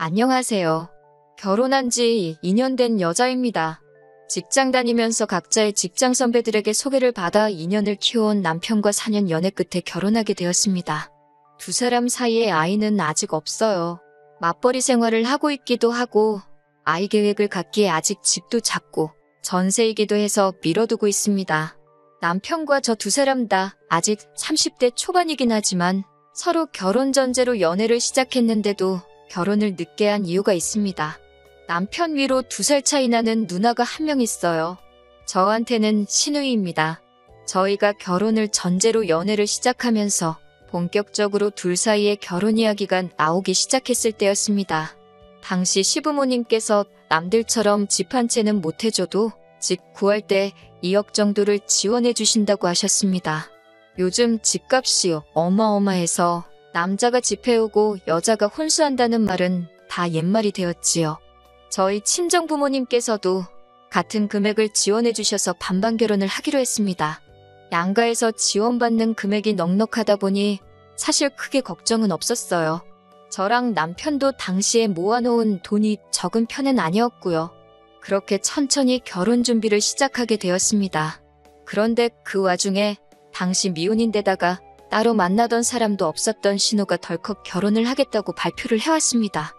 안녕하세요. 결혼한 지 2년 된 여자입니다. 직장 다니면서 각자의 직장 선배들에게 소개를 받아 2년을 키워온 남편과 4년 연애 끝에 결혼하게 되었습니다. 두 사람 사이에 아이는 아직 없어요. 맞벌이 생활을 하고 있기도 하고 아이 계획을 갖기에 아직 집도 작고 전세이기도 해서 미뤄두고 있습니다. 남편과 저 두 사람 다 아직 30대 초반이긴 하지만 서로 결혼 전제로 연애를 시작했는데도 결혼을 늦게 한 이유가 있습니다. 남편 위로 2살 차이 나는 누나가 한 명 있어요. 저한테는 시누이입니다. 저희가 결혼을 전제로 연애를 시작하면서 본격적으로 둘 사이에 결혼 이야기가 나오기 시작했을 때였습니다. 당시 시부모님께서 남들처럼 집 한 채는 못 해줘도 집 구할 때 2억 정도를 지원해 주신다고 하셨습니다. 요즘 집값이 어마어마해서 남자가 집 해오고 여자가 혼수한다는 말은 다 옛말이 되었지요. 저희 친정부모님께서도 같은 금액을 지원해 주셔서 반반 결혼을 하기로 했습니다. 양가에서 지원받는 금액이 넉넉하다 보니 사실 크게 걱정은 없었어요. 저랑 남편도 당시에 모아놓은 돈이 적은 편은 아니었고요. 그렇게 천천히 결혼 준비를 시작하게 되었습니다. 그런데 그 와중에 당시 미혼인데다가 따로 만나던 사람도 없었던 신우가 덜컥 결혼을 하겠다고 발표를 해왔습니다.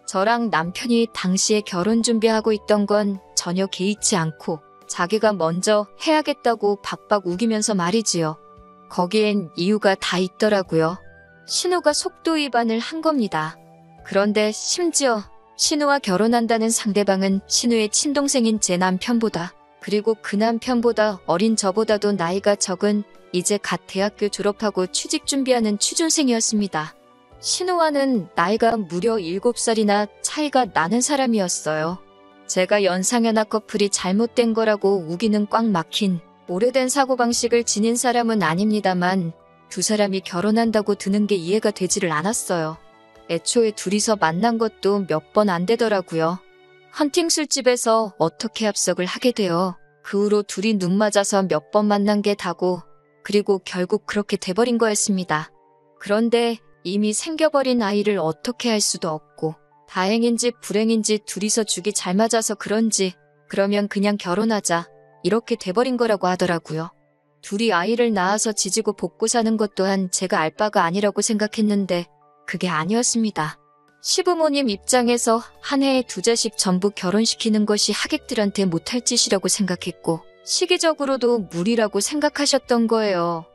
저랑 남편이 당시에 결혼 준비하고 있던 건 전혀 개의치 않고 자기가 먼저 해야겠다고 박박 우기면서 말이지요. 거기엔 이유가 다 있더라고요. 신우가 속도 위반을 한 겁니다. 그런데 심지어 신우와 결혼한다는 상대방은 신우의 친동생인 제 남편보다 그리고 그 남편보다 어린 저보다도 나이가 적은 이제 갓 대학교 졸업하고 취직 준비하는 취준생이었습니다. 신우와는 나이가 무려 7살이나 차이가 나는 사람이었어요. 제가 연상연하 커플이 잘못된 거라고 우기는 꽉 막힌 오래된 사고방식을 지닌 사람은 아닙니다만 두 사람이 결혼한다고 드는 게 이해가 되지를 않았어요. 애초에 둘이서 만난 것도 몇 번 안 되더라고요. 헌팅 술집에서 어떻게 합석을 하게 돼요. 그 후로 둘이 눈 맞아서 몇 번 만난 게 다고 그리고 결국 그렇게 돼버린 거였습니다. 그런데 이미 생겨버린 아이를 어떻게 할 수도 없고 다행인지 불행인지 둘이서 죽이 잘 맞아서 그런지 그러면 그냥 결혼하자 이렇게 돼버린 거라고 하더라고요. 둘이 아이를 낳아서 지지고 볶고 사는 것 또한 제가 알 바가 아니라고 생각했는데 그게 아니었습니다. 시부모님 입장에서 한 해에 2자식 전부 결혼시키는 것이 하객들한테 못할 짓이라고 생각했고 시기적으로도 무리라고 생각하셨던 거예요.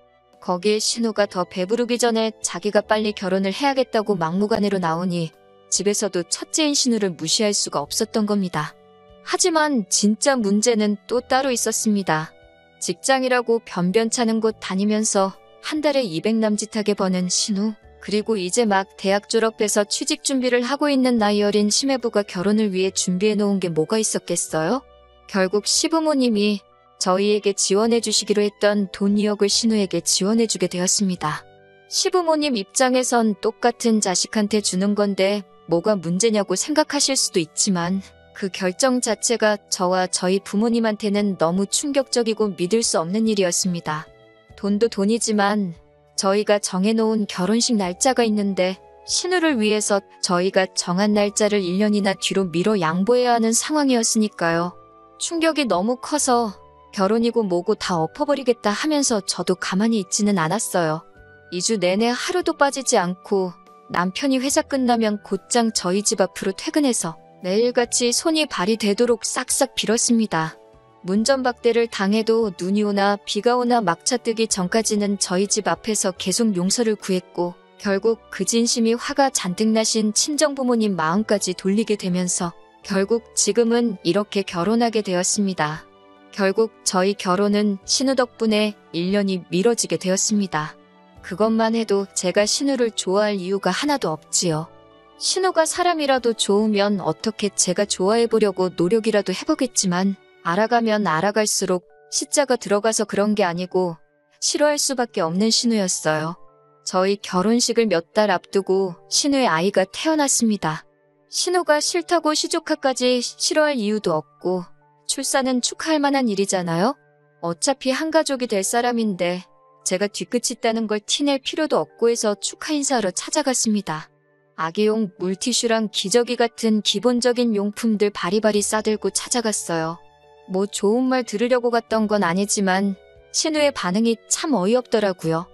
거기에 신우가 더 배부르기 전에 자기가 빨리 결혼을 해야겠다고 막무가내로 나오니 집에서도 첫째인 신우를 무시할 수가 없었던 겁니다. 하지만 진짜 문제는 또 따로 있었습니다. 직장이라고 변변찮은 곳 다니면서 한 달에 200 남짓하게 버는 신우, 그리고 이제 막 대학 졸업해서 취직 준비를 하고 있는 나이 어린 시매부가 결혼을 위해 준비해 놓은 게 뭐가 있었겠어요? 결국 시부모님이 저희에게 지원해 주시기로 했던 돈 2억을 신우에게 지원해 주게 되었습니다. 시부모님 입장에선 똑같은 자식한테 주는 건데 뭐가 문제냐고 생각하실 수도 있지만 그 결정 자체가 저와 저희 부모님한테는 너무 충격적이고 믿을 수 없는 일이었습니다. 돈도 돈이지만 저희가 정해놓은 결혼식 날짜가 있는데 신우를 위해서 저희가 정한 날짜를 1년이나 뒤로 미뤄 양보해야 하는 상황이었으니까요. 충격이 너무 커서 결혼이고 뭐고 다 엎어버리겠다 하면서 저도 가만히 있지는 않았어요. 2주 내내 하루도 빠지지 않고 남편이 회사 끝나면 곧장 저희 집 앞으로 퇴근해서 매일같이 손이 발이 되도록 싹싹 빌었습니다. 문전박대를 당해도 눈이 오나 비가 오나 막차 뜨기 전까지는 저희 집 앞에서 계속 용서를 구했고 결국 그 진심이 화가 잔뜩 나신 친정부모님 마음까지 돌리게 되면서 결국 지금은 이렇게 결혼하게 되었습니다. 결국 저희 결혼은 신우 덕분에 1년이 미뤄지게 되었습니다. 그것만 해도 제가 신우를 좋아할 이유가 하나도 없지요. 신우가 사람이라도 좋으면 어떻게 제가 좋아해보려고 노력이라도 해보겠지만 알아가면 알아갈수록 시자가 들어가서 그런 게 아니고 싫어할 수밖에 없는 신우였어요. 저희 결혼식을 몇 달 앞두고 신우의 아이가 태어났습니다. 신우가 싫다고 시조카까지 싫어할 이유도 없고 출산은 축하할 만한 일이잖아요. 어차피 한 가족이 될 사람인데 제가 뒤끝이 있다는 걸 티낼 필요도 없고 해서 축하 인사하러 찾아갔습니다. 아기용 물티슈랑 기저귀 같은 기본적인 용품들 바리바리 싸들고 찾아갔어요. 뭐 좋은 말 들으려고 갔던 건 아니지만 신우의 반응이 참 어이없더라고요.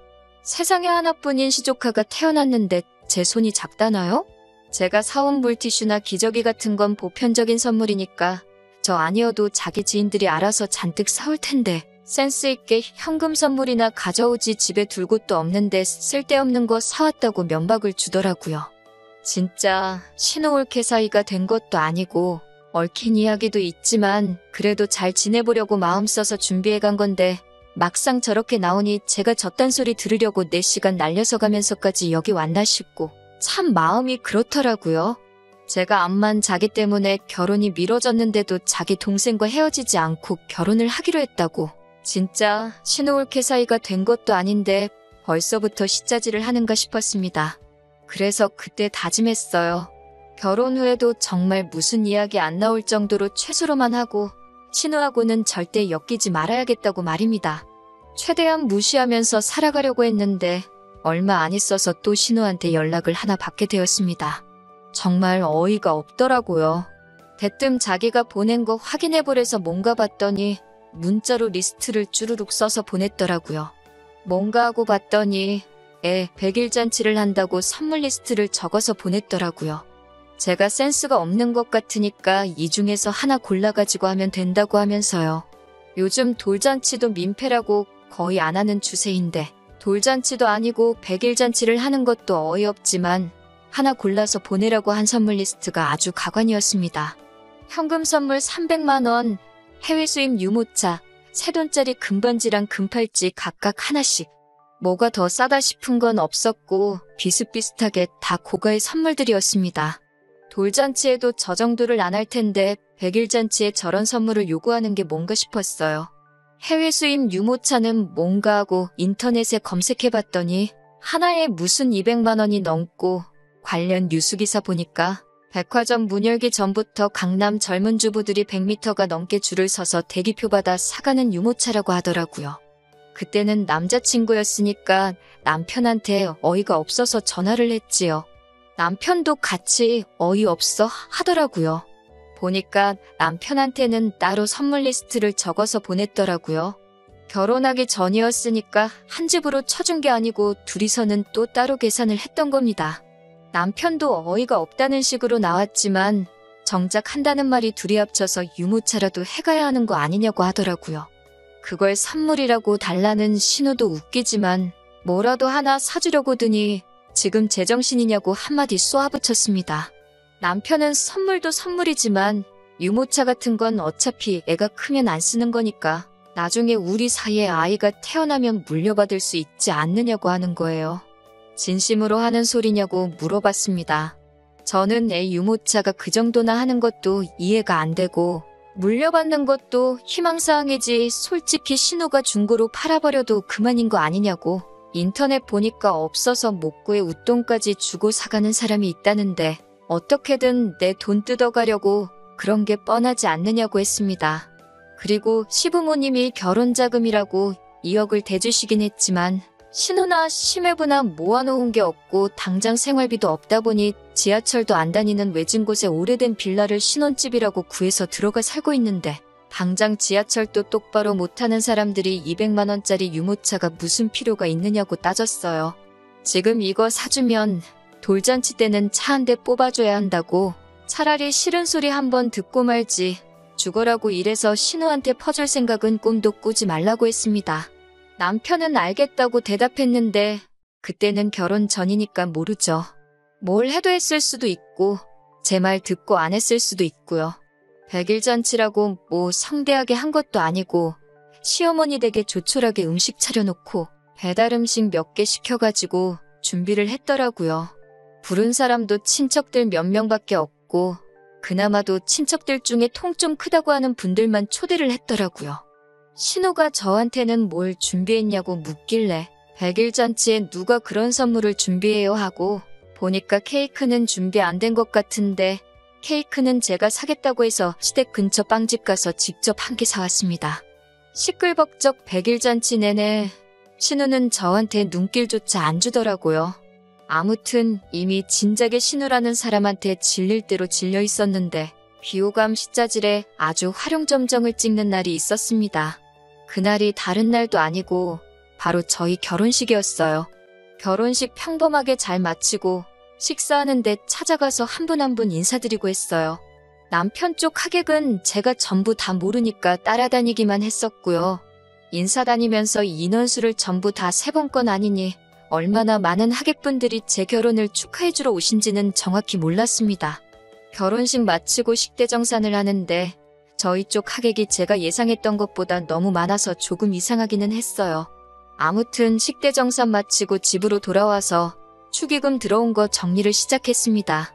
세상에 하나뿐인 시조카가 태어났는데 제 손이 작다나요? 제가 사온 물티슈나 기저귀 같은 건 보편적인 선물이니까 저 아니어도 자기 지인들이 알아서 잔뜩 사올 텐데 센스 있게 현금 선물이나 가져오지 집에 둘 곳도 없는데 쓸데없는 거 사왔다고 면박을 주더라고요. 진짜 신우 올케 사이가 된 것도 아니고 얽힌 이야기도 있지만 그래도 잘 지내보려고 마음 써서 준비해 간 건데 막상 저렇게 나오니 제가 저딴 소리 들으려고 4시간 날려서 가면서까지 여기 왔나 싶고 참 마음이 그렇더라고요. 제가 암만 자기 때문에 결혼이 미뤄졌는데도 자기 동생과 헤어지지 않고 결혼을 하기로 했다고. 진짜 신우 올케 사이가 된 것도 아닌데 벌써부터 시짜지를 하는가 싶었습니다. 그래서 그때 다짐했어요. 결혼 후에도 정말 무슨 이야기 안 나올 정도로 최소로만 하고 신우하고는 절대 엮이지 말아야겠다고 말입니다. 최대한 무시하면서 살아가려고 했는데 얼마 안 있어서 또 신우한테 연락을 하나 받게 되었습니다. 정말 어이가 없더라고요. 대뜸 자기가 보낸 거 확인해보래서 뭔가 봤더니 문자로 리스트를 쭈루룩 써서 보냈더라고요. 뭔가 하고 봤더니 100일 잔치를 한다고 선물 리스트를 적어서 보냈더라고요. 제가 센스가 없는 것 같으니까 이 중에서 하나 골라가지고 하면 된다고 하면서요. 요즘 돌잔치도 민폐라고 거의 안 하는 추세인데 돌잔치도 아니고 100일 잔치를 하는 것도 어이없지만 하나 골라서 보내라고 한 선물 리스트가 아주 가관이었습니다. 현금 선물 300만 원, 해외 수입 유모차, 새돈짜리 금반지랑 금팔찌 각각 하나씩. 뭐가 더 싸다 싶은 건 없었고 비슷비슷하게 다 고가의 선물들이었습니다. 돌잔치에도 저 정도를 안 할 텐데 100일 잔치에 저런 선물을 요구하는 게 뭔가 싶었어요. 해외 수입 유모차는 뭔가 하고 인터넷에 검색해봤더니 하나에 무슨 200만 원이 넘고 관련 뉴스기사 보니까 백화점 문 열기 전부터 강남 젊은 주부들이 100m가 넘게 줄을 서서 대기표 받아 사가는 유모차라고 하더라고요. 그때는 남자친구였으니까 남편한테 어이가 없어서 전화를 했지요. 남편도 같이 어이없어 하더라고요. 보니까 남편한테는 따로 선물 리스트를 적어서 보냈더라고요. 결혼하기 전이었으니까 한 집으로 쳐준 게 아니고 둘이서는 또 따로 계산을 했던 겁니다. 남편도 어이가 없다는 식으로 나왔지만 정작 한다는 말이 둘이 합쳐서 유모차라도 해가야 하는 거 아니냐고 하더라고요. 그걸 선물이라고 달라는 신우도 웃기지만 뭐라도 하나 사주려고 드니 지금 제정신이냐고 한마디 쏘아붙였습니다. 남편은 선물도 선물이지만 유모차 같은 건 어차피 애가 크면 안 쓰는 거니까 나중에 우리 사이에 아이가 태어나면 물려받을 수 있지 않느냐고 하는 거예요. 진심으로 하는 소리냐고 물어봤습니다. 저는 애 유모차가 그 정도나 하는 것도 이해가 안 되고 물려받는 것도 희망사항이지 솔직히 신우가 중고로 팔아버려도 그만인 거 아니냐고. 인터넷 보니까 없어서 못 구해 웃돈까지 주고 사가는 사람이 있다는데 어떻게든 내 돈 뜯어가려고 그런 게 뻔하지 않느냐고 했습니다. 그리고 시부모님이 결혼자금이라고 2억을 대주시긴 했지만 신우나 시매부나 모아놓은 게 없고 당장 생활비도 없다 보니 지하철도 안 다니는 외진 곳에 오래된 빌라를 신혼집이라고 구해서 들어가 살고 있는데 당장 지하철도 똑바로 못하는 사람들이 200만 원짜리 유모차가 무슨 필요가 있느냐고 따졌어요. 지금 이거 사주면 돌잔치 때는 차 한 대 뽑아줘야 한다고 차라리 싫은 소리 한번 듣고 말지 죽어라고 이래서 신우한테 퍼줄 생각은 꿈도 꾸지 말라고 했습니다. 남편은 알겠다고 대답했는데 그때는 결혼 전이니까 모르죠. 뭘 해도 했을 수도 있고 제 말 듣고 안 했을 수도 있고요. 100일 잔치라고 뭐 성대하게 한 것도 아니고 시어머니 댁에 조촐하게 음식 차려놓고 배달 음식 몇 개 시켜가지고 준비를 했더라고요. 부른 사람도 친척들 몇 명밖에 없고 그나마도 친척들 중에 통 좀 크다고 하는 분들만 초대를 했더라고요. 신우가 저한테는 뭘 준비했냐고 묻길래 100일 잔치에 누가 그런 선물을 준비해요 하고 보니까 케이크는 준비 안 된 것 같은데 케이크는 제가 사겠다고 해서 시댁 근처 빵집 가서 직접 한 개 사왔습니다. 시끌벅적 100일 잔치 내내 신우는 저한테 눈길조차 안 주더라고요. 아무튼 이미 진작에 신우라는 사람한테 질릴 대로 질려 있었는데 비호감 시자질에 아주 활용점정을 찍는 날이 있었습니다. 그날이 다른 날도 아니고 바로 저희 결혼식이었어요. 결혼식 평범하게 잘 마치고 식사하는데 찾아가서 한 분 한 분 인사드리고 했어요. 남편 쪽 하객은 제가 전부 다 모르니까 따라다니기만 했었고요. 인사 다니면서 인원수를 전부 다 세본 건 아니니 얼마나 많은 하객분들이 제 결혼을 축하해주러 오신지는 정확히 몰랐습니다. 결혼식 마치고 식대정산을 하는데 저희 쪽 하객이 제가 예상했던 것보다 너무 많아서 조금 이상하기는 했어요. 아무튼 식대정산 마치고 집으로 돌아와서 축의금 들어온 거 정리를 시작했습니다.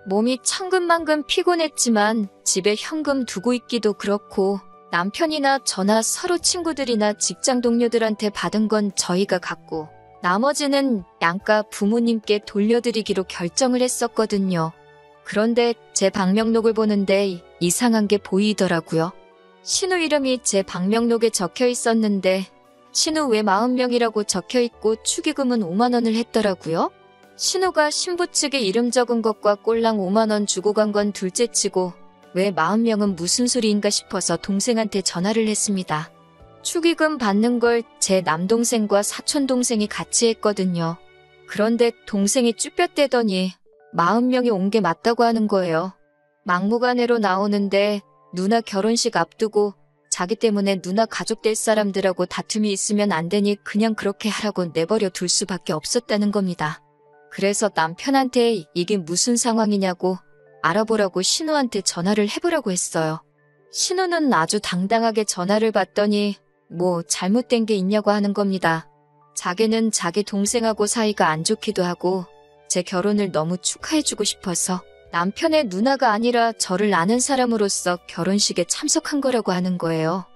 몸이 천근만근 피곤했지만 집에 현금 두고 있기도 그렇고 남편이나 저나 서로 친구들이나 직장 동료들한테 받은 건 저희가 갖고 나머지는 양가 부모님께 돌려드리기로 결정을 했었거든요. 그런데 제 방명록을 보는데 이상한 게 보이더라고요. 신우 이름이 제 방명록에 적혀 있었는데 신우 외 40명이라고 적혀 있고 축의금은 5만 원을 했더라고요. 신우가 신부 측에 이름 적은 것과 꼴랑 5만 원 주고 간 건 둘째치고 왜 40명은 무슨 소리인가 싶어서 동생한테 전화를 했습니다. 축의금 받는 걸 제 남동생과 사촌동생이 같이 했거든요. 그런데 동생이 쭈뼛대더니 40명이 온 게 맞다고 하는 거예요. 막무가내로 나오는데 누나 결혼식 앞두고 자기 때문에 누나 가족 될 사람들하고 다툼이 있으면 안 되니 그냥 그렇게 하라고 내버려 둘 수밖에 없었다는 겁니다. 그래서 남편한테 이게 무슨 상황이냐고 알아보라고 신우한테 전화를 해보라고 했어요. 신우는 아주 당당하게 전화를 받더니 뭐 잘못된 게 있냐고 하는 겁니다. 자기는 자기 동생하고 사이가 안 좋기도 하고 제 결혼을 너무 축하해주고 싶어서 남편의 누나가 아니라 저를 아는 사람으로서 결혼식에 참석한 거라고 하는 거예요.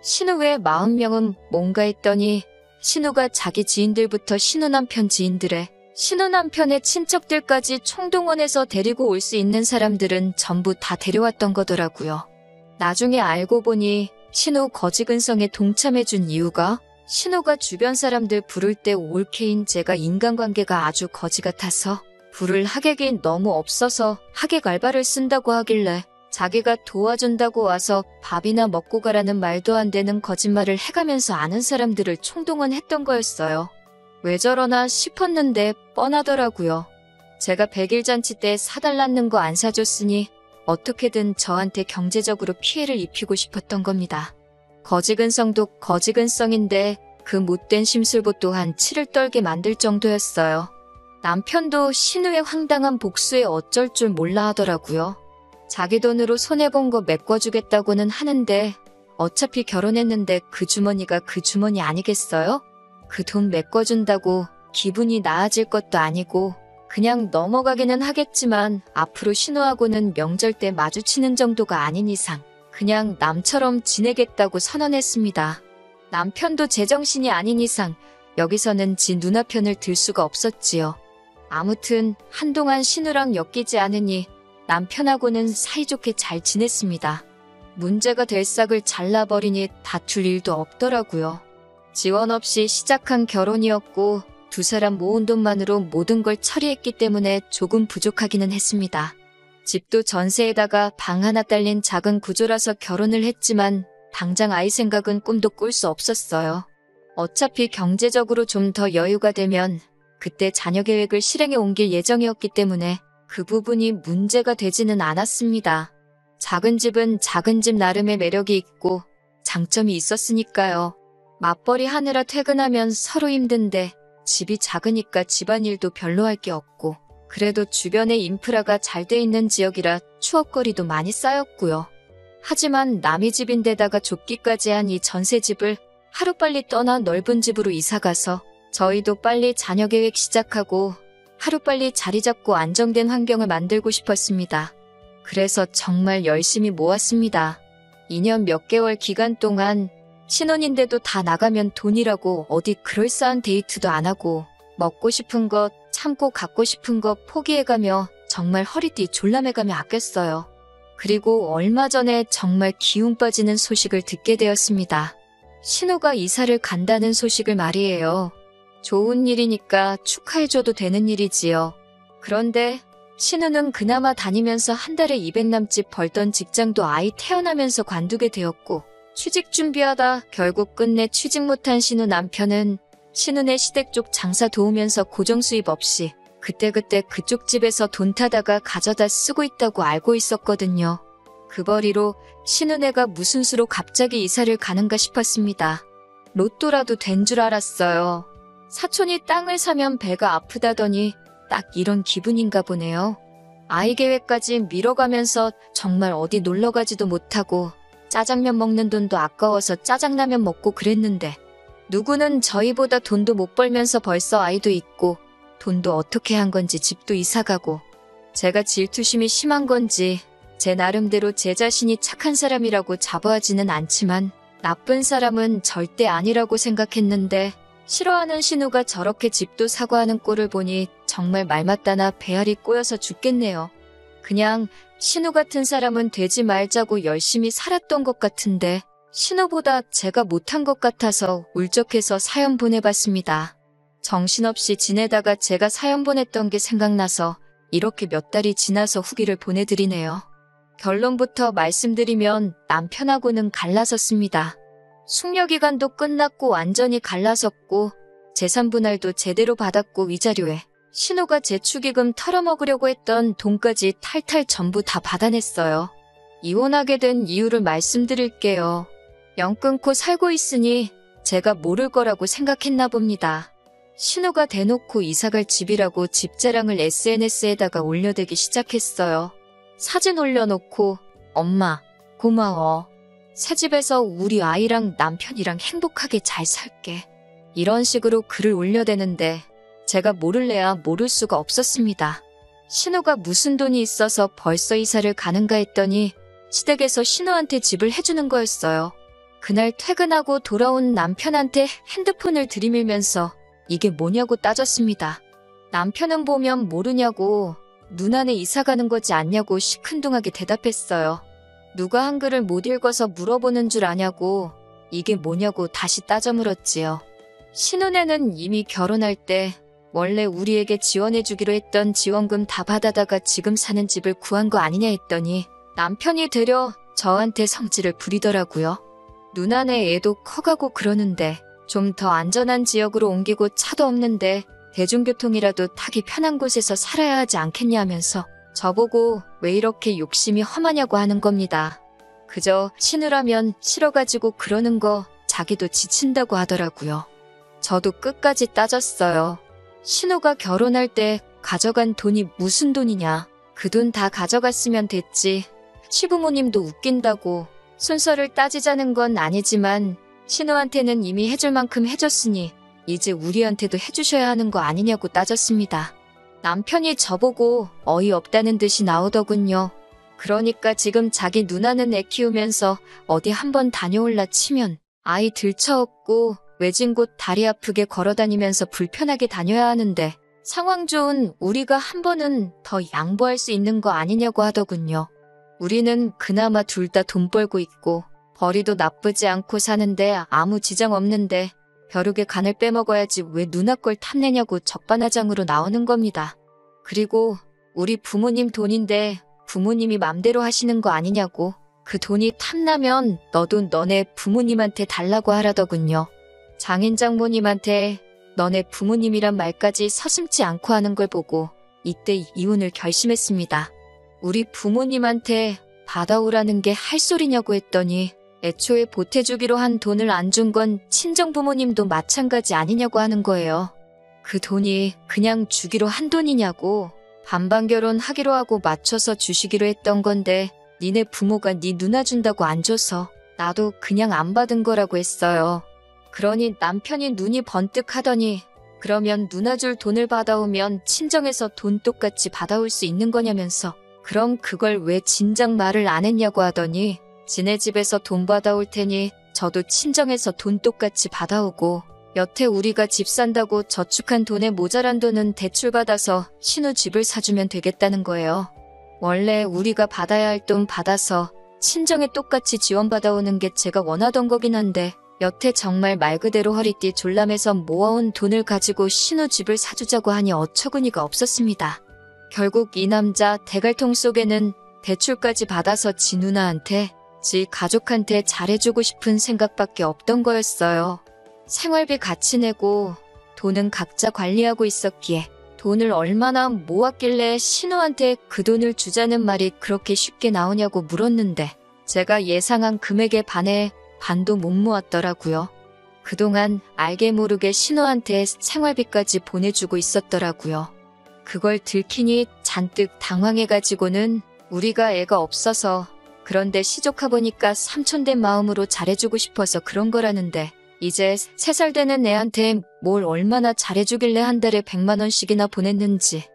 신우 외 40명은 뭔가 했더니 신우가 자기 지인들부터 신우 남편 지인들에 신우 남편의 친척들까지 총동원해서 데리고 올 수 있는 사람들은 전부 다 데려왔던 거더라고요. 나중에 알고 보니 신우 거지근성에 동참해준 이유가 신우가 주변 사람들 부를 때 올케인 제가 인간관계가 아주 거지 같아서 부를 하객이 너무 없어서 하객 알바를 쓴다고 하길래 자기가 도와준다고 와서 밥이나 먹고 가라는 말도 안 되는 거짓말을 해가면서 아는 사람들을 총동원했던 거였어요. 왜 저러나 싶었는데 뻔하더라고요. 제가 100일 잔치 때 사달라는 거 안 사줬으니 어떻게든 저한테 경제적으로 피해를 입히고 싶었던 겁니다. 거지근성도 거지근성인데 그 못된 심술보 또한 치를 떨게 만들 정도였어요. 남편도 신우의 황당한 복수에 어쩔 줄 몰라 하더라고요. 자기 돈으로 손해본 거 메꿔주겠다고는 하는데 어차피 결혼했는데 그 주머니가 그 주머니 아니겠어요? 그 돈 메꿔준다고 기분이 나아질 것도 아니고 그냥 넘어가기는 하겠지만 앞으로 신우하고는 명절 때 마주치는 정도가 아닌 이상 그냥 남처럼 지내겠다고 선언했습니다. 남편도 제정신이 아닌 이상 여기서는 지 누나 편을 들 수가 없었지요. 아무튼 한동안 신우랑 엮이지 않으니 남편하고는 사이좋게 잘 지냈습니다. 문제가 될 싹을 잘라버리니 다툴 일도 없더라고요. 지원 없이 시작한 결혼이었고 두 사람 모은 돈만으로 모든 걸 처리했기 때문에 조금 부족하기는 했습니다. 집도 전세에다가 방 하나 딸린 작은 구조라서 결혼을 했지만 당장 아이 생각은 꿈도 꿀 수 없었어요. 어차피 경제적으로 좀 더 여유가 되면 그때 자녀 계획을 실행에 옮길 예정이었기 때문에 그 부분이 문제가 되지는 않았습니다. 작은 집은 작은 집 나름의 매력이 있고 장점이 있었으니까요. 맞벌이 하느라 퇴근하면 서로 힘든데 집이 작으니까 집안일도 별로 할 게 없고 그래도 주변에 인프라가 잘 돼 있는 지역이라 추억거리도 많이 쌓였고요. 하지만 남의 집인데다가 좁기까지 한 이 전세집을 하루빨리 떠나 넓은 집으로 이사가서 저희도 빨리 자녀 계획 시작하고 하루빨리 자리 잡고 안정된 환경을 만들고 싶었습니다. 그래서 정말 열심히 모았습니다. 2년 몇 개월 기간 동안 신혼인데도 다 나가면 돈이라고 어디 그럴싸한 데이트도 안 하고 먹고 싶은 것 참고 갖고 싶은 것 포기해가며 정말 허리띠 졸라매가며 아꼈어요. 그리고 얼마 전에 정말 기운 빠지는 소식을 듣게 되었습니다. 신우가 이사를 간다는 소식을 말이에요. 좋은 일이니까 축하해줘도 되는 일이지요. 그런데 신우는 그나마 다니면서 한 달에 200 남짓 벌던 직장도 아이 태어나면서 관두게 되었고, 취직 준비하다 결국 끝내 취직 못한 신우 남편은 신우네 시댁 쪽 장사 도우면서 고정 수입 없이 그때그때 그쪽 집에서 돈 타다가 가져다 쓰고 있다고 알고 있었거든요. 그 벌이로 신우네가 무슨 수로 갑자기 이사를 가는가 싶었습니다. 로또라도 된 줄 알았어요. 사촌이 땅을 사면 배가 아프다더니 딱 이런 기분인가 보네요. 아이 계획까지 미뤄가면서 정말 어디 놀러가지도 못하고 짜장면 먹는 돈도 아까워서 짜장라면 먹고 그랬는데, 누구는 저희보다 돈도 못 벌면서 벌써 아이도 있고 돈도 어떻게 한 건지 집도 이사가고, 제가 질투심이 심한 건지 제 나름대로 제 자신이 착한 사람이라고 자부하지는 않지만 나쁜 사람은 절대 아니라고 생각했는데, 싫어하는 신우가 저렇게 집도 사고 하는 꼴을 보니 정말 말 맞다나 배알이 꼬여서 죽겠네요. 그냥 신우 같은 사람은 되지 말자고 열심히 살았던 것 같은데 신우보다 제가 못한 것 같아서 울적해서 사연 보내봤습니다. 정신없이 지내다가 제가 사연 보냈던 게 생각나서 이렇게 몇 달이 지나서 후기를 보내드리네요. 결론부터 말씀드리면 남편하고는 갈라섰습니다. 숙려기간도 끝났고 완전히 갈라섰고 재산 분할도 제대로 받았고 위자료에 신우가 제 축의금 털어먹으려고 했던 돈까지 탈탈 전부 다 받아냈어요. 이혼하게 된 이유를 말씀드릴게요. 영 끊고 살고 있으니 제가 모를 거라고 생각했나 봅니다. 신우가 대놓고 이사갈 집이라고 집 자랑을 SNS에다가 올려대기 시작했어요. 사진 올려놓고 엄마 고마워. 새 집에서 우리 아이랑 남편이랑 행복하게 잘 살게. 이런 식으로 글을 올려대는데 제가 모를래야 모를 수가 없었습니다. 신우가 무슨 돈이 있어서 벌써 이사를 가는가 했더니 시댁에서 신우한테 집을 해주는 거였어요. 그날 퇴근하고 돌아온 남편한테 핸드폰을 들이밀면서 이게 뭐냐고 따졌습니다. 남편은 보면 모르냐고 누나네 이사 가는 거지 않냐고 시큰둥하게 대답했어요. 누가 한글을 못 읽어서 물어보는 줄 아냐고 이게 뭐냐고 다시 따져 물었지요. 신우네는 이미 결혼할 때 원래 우리에게 지원해주기로 했던 지원금 다 받아다가 지금 사는 집을 구한 거 아니냐 했더니 남편이 되려 저한테 성질을 부리더라고요. 누나네 애도 커가고 그러는데 좀 더 안전한 지역으로 옮기고 차도 없는데 대중교통이라도 타기 편한 곳에서 살아야 하지 않겠냐면서 저보고 왜 이렇게 욕심이 험하냐고 하는 겁니다. 그저 신우라면 싫어가지고 그러는 거 자기도 지친다고 하더라고요. 저도 끝까지 따졌어요. 신우가 결혼할 때 가져간 돈이 무슨 돈이냐. 그 돈 다 가져갔으면 됐지. 시부모님도 웃긴다고 순서를 따지자는 건 아니지만 신우한테는 이미 해줄 만큼 해줬으니 이제 우리한테도 해주셔야 하는 거 아니냐고 따졌습니다. 남편이 저보고 어이없다는 듯이 나오더군요. 그러니까 지금 자기 누나는 애 키우면서 어디 한번 다녀올라 치면 아이 들쳐업고 외진 곳 다리 아프게 걸어다니면서 불편하게 다녀야 하는데 상황 좋은 우리가 한 번은 더 양보할 수 있는 거 아니냐고 하더군요. 우리는 그나마 둘 다 돈 벌고 있고 벌이도 나쁘지 않고 사는데 아무 지장 없는데 벼룩의 간을 빼먹어야지 왜 누나 걸 탐내냐고 적반하장으로 나오는 겁니다. 그리고 우리 부모님 돈인데 부모님이 맘대로 하시는 거 아니냐고. 그 돈이 탐나면 너도 너네 부모님한테 달라고 하라더군요. 장인 장모님한테 너네 부모님이란 말까지 서슴지 않고 하는 걸 보고 이때 이혼을 결심했습니다. 우리 부모님한테 받아오라는 게 할 소리냐고 했더니 애초에 보태주기로 한 돈을 안 준 건 친정부모님도 마찬가지 아니냐고 하는 거예요. 그 돈이 그냥 주기로 한 돈이냐고. 반반 결혼하기로 하고 맞춰서 주시기로 했던 건데 니네 부모가 니 누나 준다고 안 줘서 나도 그냥 안 받은 거라고 했어요. 그러니 남편이 눈이 번뜩 하더니 그러면 누나 줄 돈을 받아오면 친정에서 돈 똑같이 받아올 수 있는 거냐면서 그럼 그걸 왜 진작 말을 안 했냐고 하더니 지네 집에서 돈 받아올 테니 저도 친정에서 돈 똑같이 받아오고 여태 우리가 집 산다고 저축한 돈에 모자란 돈은 대출 받아서 신우 집을 사주면 되겠다는 거예요. 원래 우리가 받아야 할 돈 받아서 친정에 똑같이 지원받아오는 게 제가 원하던 거긴 한데 여태 정말 말 그대로 허리띠 졸라매서 모아온 돈을 가지고 신우 집을 사주자고 하니 어처구니가 없었습니다. 결국 이 남자 대갈통 속에는 대출까지 받아서 지 누나한테, 지 가족한테 잘해주고 싶은 생각밖에 없던 거였어요. 생활비 같이 내고 돈은 각자 관리하고 있었기에 돈을 얼마나 모았길래 신우한테 그 돈을 주자는 말이 그렇게 쉽게 나오냐고 물었는데 제가 예상한 금액에 반해 반도 못 모았더라고요. 그동안 알게 모르게 신우한테 생활비까지 보내주고 있었더라고요. 그걸 들키니 잔뜩 당황해가지고는 우리가 애가 없어서 그런데 시조카보니까 삼촌된 마음으로 잘해주고 싶어서 그런 거라는데 이제 3살 되는 애한테 뭘 얼마나 잘해주길래 한 달에 100만 원씩이나 보냈는지.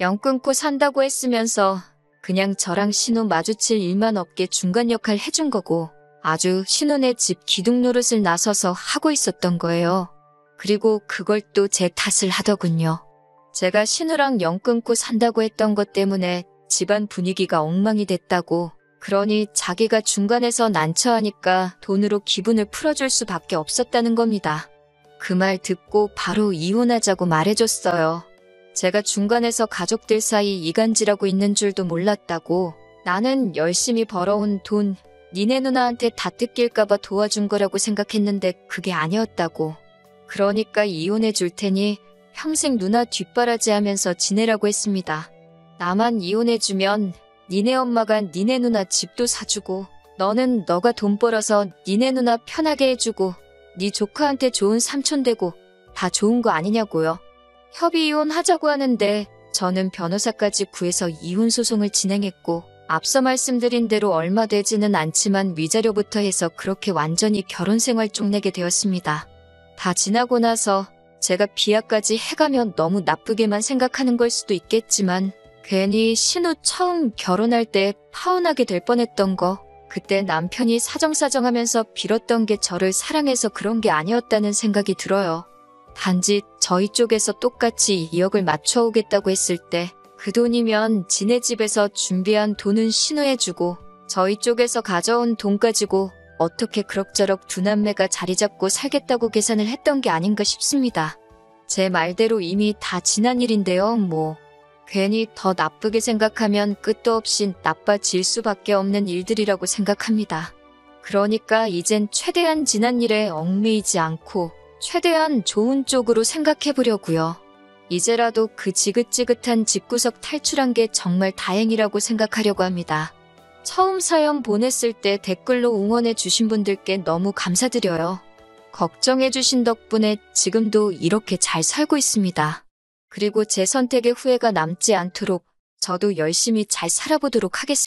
영 끊고 산다고 했으면서 그냥 저랑 신우 마주칠 일만 없게 중간 역할 해준 거고 아주 신우네 집 기둥 노릇을 나서서 하고 있었던 거예요. 그리고 그걸 또 제 탓을 하더군요. 제가 신우랑 영 끊고 산다고 했던 것 때문에 집안 분위기가 엉망이 됐다고. 그러니 자기가 중간에서 난처하니까 돈으로 기분을 풀어줄 수밖에 없었다는 겁니다. 그 말 듣고 바로 이혼하자고 말해줬어요. 제가 중간에서 가족들 사이 이간질하고 있는 줄도 몰랐다고. 나는 열심히 벌어온 돈 니네 누나한테 다 뜯길까봐 도와준 거라고 생각했는데 그게 아니었다고. 그러니까 이혼해 줄 테니 평생 누나 뒷바라지하면서 지내라고 했습니다. 나만 이혼해주면 니네 엄마가 니네 누나 집도 사주고 너는 너가 돈 벌어서 니네 누나 편하게 해주고 니 조카한테 좋은 삼촌 되고 다 좋은 거 아니냐고요. 협의 이혼하자고 하는데 저는 변호사까지 구해서 이혼 소송을 진행했고 앞서 말씀드린 대로 얼마 되지는 않지만 위자료부터 해서 그렇게 완전히 결혼 생활 쪽내게 되었습니다. 다 지나고 나서 제가 비하까지 해가면 너무 나쁘게만 생각하는 걸 수도 있겠지만 괜히 신우 처음 결혼할 때 파혼하게 될 뻔했던 거, 그때 남편이 사정사정하면서 빌었던 게 저를 사랑해서 그런 게 아니었다는 생각이 들어요. 단지 저희 쪽에서 똑같이 2억을 맞춰오겠다고 했을 때 그 돈이면 지네 집에서 준비한 돈은 신우해주고 저희 쪽에서 가져온 돈 가지고 어떻게 그럭저럭 두 남매가 자리 잡고 살겠다고 계산을 했던 게 아닌가 싶습니다. 제 말대로 이미 다 지난 일인데요, 뭐. 괜히 더 나쁘게 생각하면 끝도 없이 나빠질 수밖에 없는 일들이라고 생각합니다. 그러니까 이젠 최대한 지난 일에 얽매이지 않고 최대한 좋은 쪽으로 생각해보려고요. 이제라도 그 지긋지긋한 집구석 탈출한 게 정말 다행이라고 생각하려고 합니다. 처음 사연 보냈을 때 댓글로 응원해주신 분들께 너무 감사드려요. 걱정해주신 덕분에 지금도 이렇게 잘 살고 있습니다. 그리고 제 선택에 후회가 남지 않도록 저도 열심히 잘 살아보도록 하겠습니다.